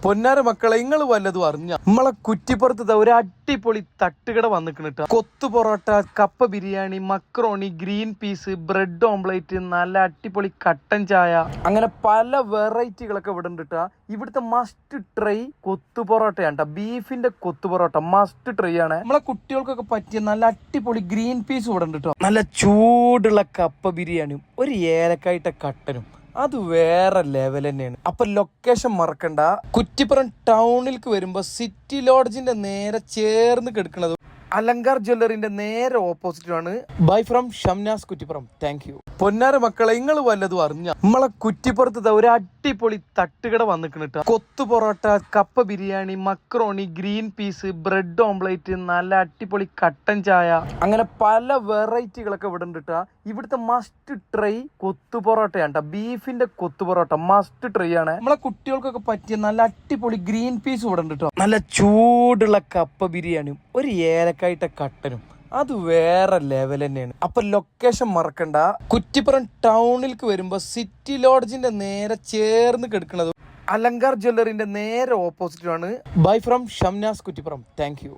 പൊന്നാര മക്കളെ, നിങ്ങൾ വല്ലതും അറിഞ്ഞ നമ്മളെ കുറ്റിപ്പുറത്ത് ഒരു അടിപൊളി തട്ടുകട വന്നിട്ട് കൊത്തു പൊറോട്ട, കപ്പ biryani, macaroni, green peas, bread omelette, നല്ല അടിപൊളി കട്ടൻ ചായ, അങ്ങനെ പല വെറൈറ്റികളൊക്കെ ഇവിടെ ഉണ്ട്. ഇവിടുത്തെ മസ്റ്റ് ട്രൈ കൊത്തു പൊറോട്ടയാണ്. ബീഫിന്റെ കൊത്തു പൊറോട്ട മസ്റ്റ് ട്രൈ ആണ്. നമ്മളെ കുട്ടികൾക്കൊക്കെ പറ്റിയ നല്ല അടിപൊളി ഗ്രീൻ പീസ് ഇവിടെ ഉണ്ട്. നല്ല ചൂടുള്ള കപ്പ ബിരിയാണിയും ഒരു ഏലക്കായിട്ട കട്ടനും അത് വേറെ ലെവൽ തന്നെയാണ്. അപ്പൊ ലൊക്കേഷൻ മറക്കണ്ട. കുറ്റിപ്പുറം ടൗണിലേക്ക് വരുമ്പോ സിറ്റി ലോഡ്ജിന്റെ നേരെ ചേർന്ന് കിടക്കുന്നത് അലങ്കാർ ജ്വല്ലറിന്റെ നേരെ ഓപ്പോസിറ്റാണ്. Bye from Shamnas Kuttippuram. Thank you. പൊന്നാര മക്കളെ, നിങ്ങൾ വല്ലതും അറിഞ്ഞ നമ്മളെ കുറ്റിപ്പുറത്ത് ഒരു അടിപൊളി തട്ടുകട വന്നിട്ട് കൊത്തു പൊറോട്ട, കപ്പ biryani, macaroni, green peas, bread omelette, നല്ല അടിപൊളി കട്ടൻ ചായ, അങ്ങനെ പല വെറൈറ്റികളൊക്കെ ഇവിടെ ഉണ്ട്. ഇവിടുത്തെ മസ്റ്റ് ട്രൈ കൊത്തു പൊറോട്ടയാണ്. ബീഫിന്റെ കൊത്തു പൊറോട്ട മസ്റ്റ് ട്രൈ ആണ്. നമ്മളെ കുട്ടികൾക്കൊക്കെ പറ്റിയ നല്ല അടിപൊളി ഗ്രീൻ പീസ് ഇവിടെ ഉണ്ട്. നല്ല ചൂടുള്ള കപ്പ ബിരിയാണിയും ഒരു ഏലക്കായിട്ട കട്ടനും അത് വേറെ ലെവൽ തന്നെയാണ്. അപ്പൊ ലൊക്കേഷൻ മറക്കണ്ട. കുറ്റിപ്പുറം ടൗണിലേക്ക് വരുമ്പോ സിറ്റി ലോഡ്ജിന്റെ നേരെ ചേർന്ന് കിടക്കുന്നത് അലങ്കാർ ജ്വല്ലറിന്റെ നേരെ ഓപ്പോസിറ്റാണ്. Bye from Shamnas Kuttippuram. Thank U.